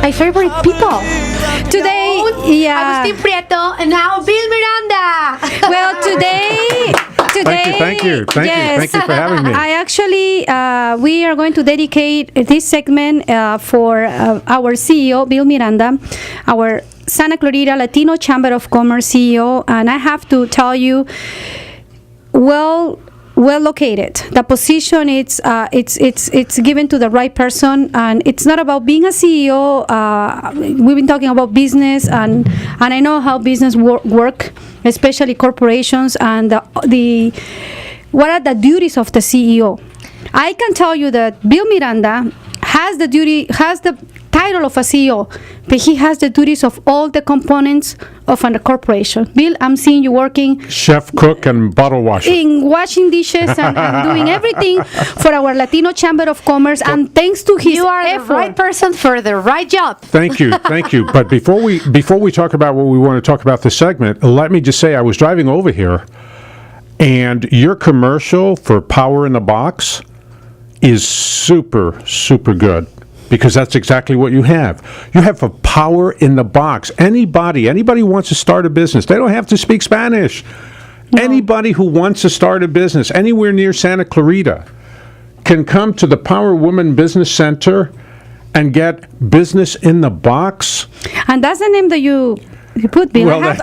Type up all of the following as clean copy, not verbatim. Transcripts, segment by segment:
my favorite people. Today, yeah. Agustin Prieto and now Bill Miranda. Well, today. Thank you for having me. I actually, we are going to dedicate this segment for our CEO, Bill Miranda, our Santa Clarita Latino Chamber of Commerce CEO, and I have to tell you, well located. The position it's given to the right person, and it's not about being a CEO. We've been talking about business, and I know how business work, especially corporations, and the what are the duties of the CEO. I can tell you that Bill Miranda has the title of a CEO, but he has the duties of all the components of a corporation. Bill, I'm seeing you working. Chef, cook, and bottle washer. In washing dishes and doing everything for our Latino Chamber of Commerce, and thanks to his You are effort. the right person for the right job. Thank you. But before we talk about what we want to talk about this segment, let me just say I was driving over here, and your commercial for Power in the Box is super, super good. Because that's exactly what you have. You have a power in the box. Anybody who wants to start a business, they don't have to speak Spanish. No. Anybody who wants to start a business anywhere near Santa Clarita can come to the Power Woman Business Center and get business in the box. And that's the name that you put, Bill. Well,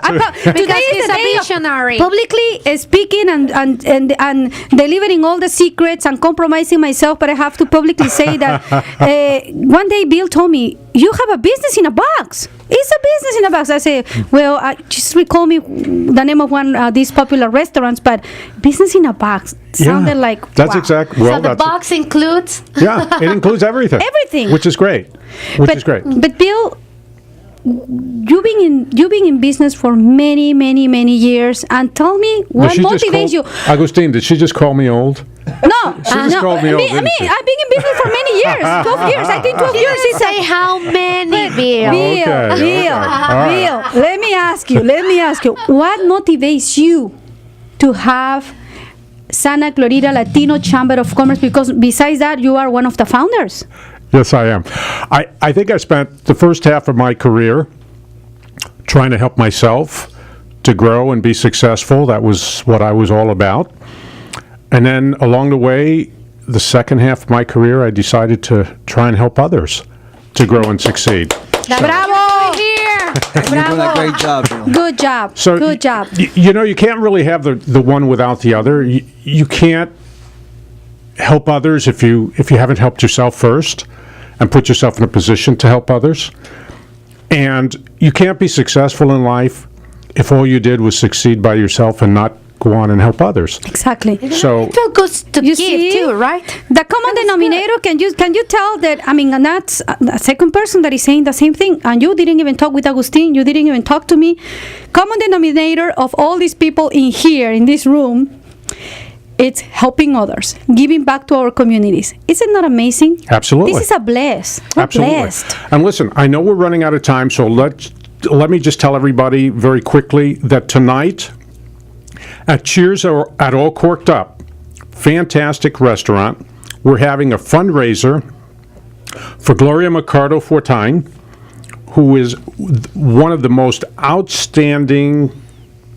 today is a day visionary. Publicly speaking and delivering all the secrets and compromising myself, but I have to publicly say that one day Bill told me, you have a business in a box. It's a business in a box. I say, well, just recall me the name of one of these popular restaurants, but business in a box sounded like, that's wow. exactly. Well, so the box includes? Yeah, it includes everything. Everything. Which is great. But Bill, you've been in business for many years, and tell me what motivates you. Agustin, did she just call me old? No, she just called me old. I've been in business for many years, 12 years. I think 12 years is say how many, Bill. Bill, let me ask you, what motivates you to have Santa Clarita Latino Chamber of Commerce? Because besides that, you are one of the founders. Yes, I am. I think I spent the first half of my career trying to help myself to grow and be successful. That was what I was all about. And then along the way, the second half of my career, I decided to try and help others to grow and succeed. Bravo! Here. You're doing a great job, Bill. Good job. Good job. You can't really have the one without the other. You can't help others if you haven't helped yourself first and put yourself in a position to help others. And you can't be successful in life if all you did was succeed by yourself and not go on and help others. Exactly. So it feels good to give too, right? The common denominator, can you tell that, I mean, and that's a second person that is saying the same thing, and you didn't even talk with Agustin, you didn't even talk to me. Common denominator of all these people in here, in this room, it's helping others, giving back to our communities. Is it not amazing? Absolutely. This is a bless. We're Absolutely. blessed. And listen, I know we're running out of time, so let me just tell everybody very quickly that tonight at Cheers at All Corked Up, fantastic restaurant, we're having a fundraiser for Gloria Mercado Fortine, who is one of the most outstanding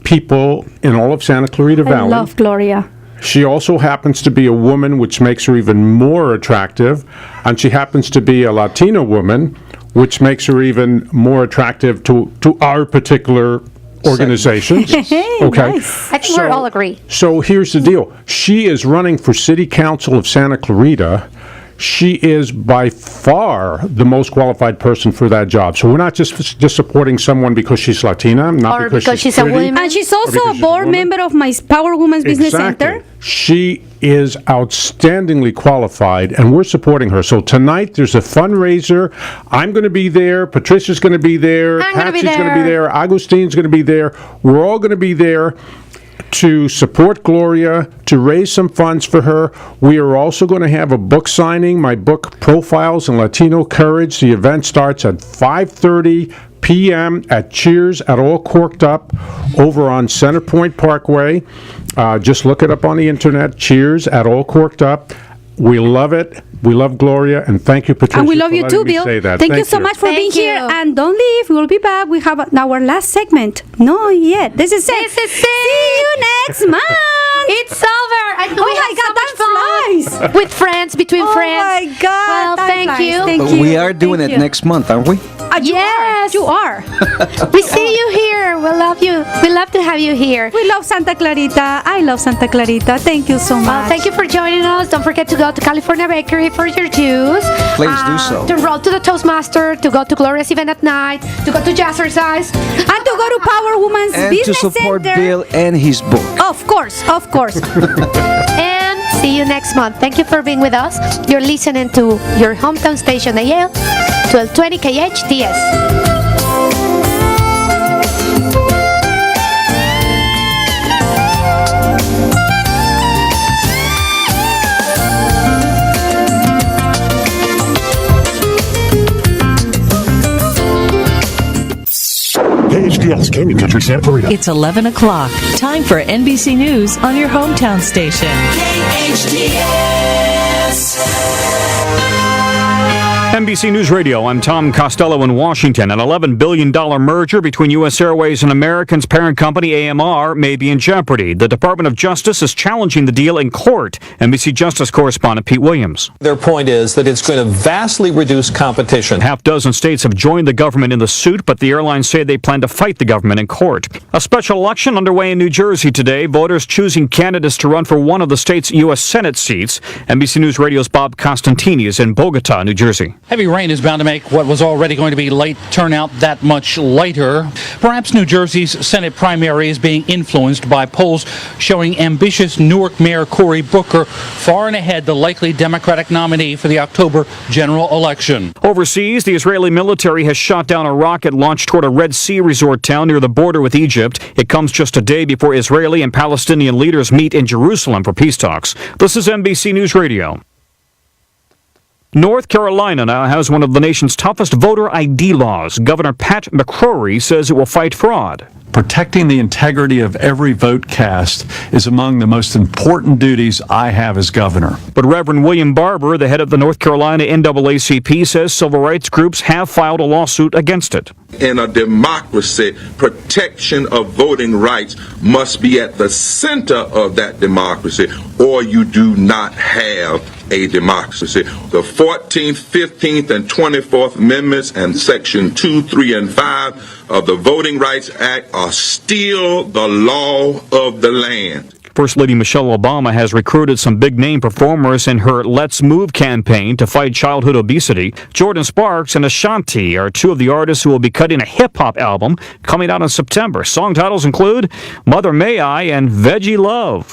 people in all of Santa Clarita Valley. I love Gloria. She also happens to be a woman, which makes her even more attractive, and she happens to be a Latina woman, which makes her even more attractive to our particular organizations. Okay. Nice. I think we all agree. So here's the deal. She is running for City Council of Santa Clarita. She is by far the most qualified person for that job. So we're not just supporting someone because she's Latina, not or because she's a pretty, woman. And she's also a board member of my Power Women's Business Center. She is outstandingly qualified, and we're supporting her. So tonight there's a fundraiser. I'm going to be there. Patricia's going to be there. Patsy's going to be there. Agustin's going to be there. We're all going to be there to support Gloria, to raise some funds for her. We are also going to have a book signing, my book, Profiles in Latino Courage. The event starts at 5:30 p.m. at Cheers at All Corked Up over on Center Point Parkway. Just look it up on the internet, Cheers at All Corked Up. We love it. We love Gloria, and thank you, Patricia. And we love for you letting too, me Bill. say that. Thank you so much for being Thank here. you. And don't leave. We will be back. We have our last segment. No, yet. This is it. This is See you next month. It's over. And Oh we my had God, so much time fun flies. with friends, between Oh friends. my God, Well, time thank flies. you. Thank But you. we are doing Thank it you. next month, aren't we? Yes. You are. We see you here. We love you. We love to have you here. We love Santa Clarita. I love Santa Clarita. Thank you so much. Well, thank you for joining us. Don't forget to go to California Bakery for your juice. Please do so. To roll to the Toastmaster, to go to Gloria's event at night, to go to Jazzercise. And to go to Power Woman's And Business to support Center. Bill and his book. Of course, of course. And see you next month. Thank you for being with us. You're listening to your hometown station, AL 1220 KHTS. KHDS, Canyon Country, Santa Clarita. It's 11 o'clock. Time for NBC News on your hometown station. NBC News Radio, I'm Tom Costello in Washington. An $11 billion merger between U.S. Airways and American's parent company AMR may be in jeopardy. The Department of Justice is challenging the deal in court. NBC Justice correspondent Pete Williams. Their point is that it's going to vastly reduce competition. Half dozen states have joined the government in the suit, but the airlines say they plan to fight the government in court. A special election underway in New Jersey today. Voters choosing candidates to run for one of the state's U.S. Senate seats. NBC News Radio's Bob Costantini is in Bogota, New Jersey. Heavy rain is bound to make what was already going to be late turn out that much later. Perhaps New Jersey's Senate primary is being influenced by polls showing ambitious Newark Mayor Cory Booker far and ahead the likely Democratic nominee for the October general election. Overseas, the Israeli military has shot down a rocket launched toward a Red Sea resort town near the border with Egypt. It comes just a day before Israeli and Palestinian leaders meet in Jerusalem for peace talks. This is NBC News Radio. North Carolina now has one of the nation's toughest voter ID laws. Governor Pat McCrory says it will fight fraud. Protecting the integrity of every vote cast is among the most important duties I have as governor. But Reverend William Barber, the head of the North Carolina NAACP, says civil rights groups have filed a lawsuit against it. In a democracy, protection of voting rights must be at the center of that democracy, or you do not have a democracy. The 14th, 15th, and 24th Amendments and Section 2, 3, and 5 of the Voting Rights Act are still the law of the land. First Lady Michelle Obama has recruited some big-name performers in her Let's Move campaign to fight childhood obesity. Jordan Sparks and Ashanti are two of the artists who will be cutting a hip-hop album coming out in September. Song titles include Mother May I and Veggie Love.